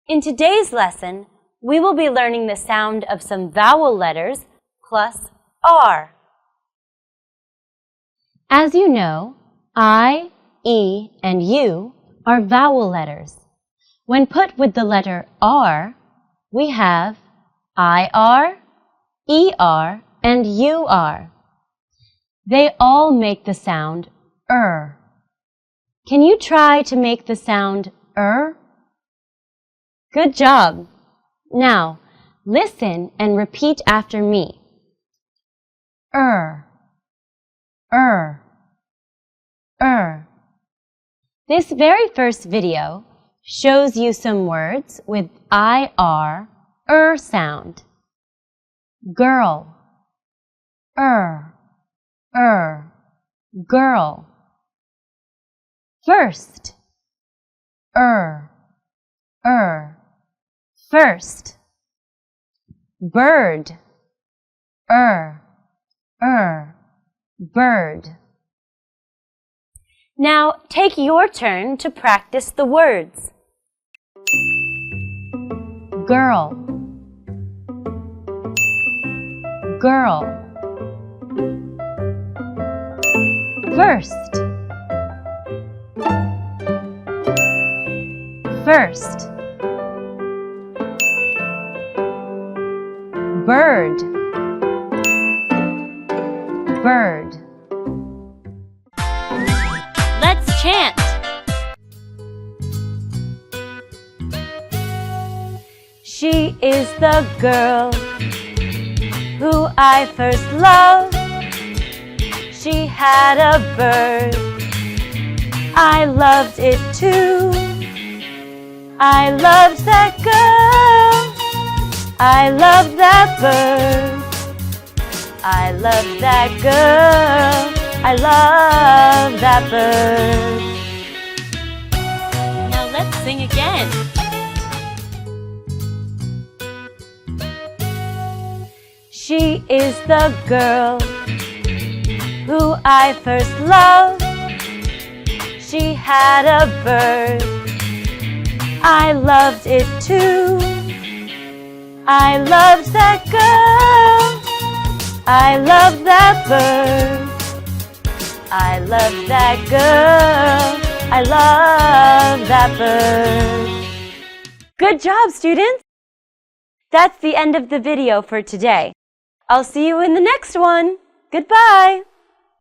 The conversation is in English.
In today's lesson, we will be learning the sound of some vowel letters plus R. As you know, I, E, and U are vowel letters. When put with the letter R, we have IR, ER, and UR. They all make the sound Can you try to make the sound Good job! Now, listen and repeat after me. This very first video shows you some words with IR, sound. Girl, girl. First, first. Bird, bird. Now take your turn to practice the words. Girl, girl. First, first. Bird, bird. Let's chant. She is the girl who I first loved. She had a bird, I loved it too. I loved that girl, I love that bird. I love that girl, I love that bird. Now let's sing again. She is the girl who I first loved. She had a bird, I loved it too. I loved that girl, I love that bird. I love that girl, I love that bird. Good job, students! That's the end of the video for today. I'll see you in the next one. Goodbye!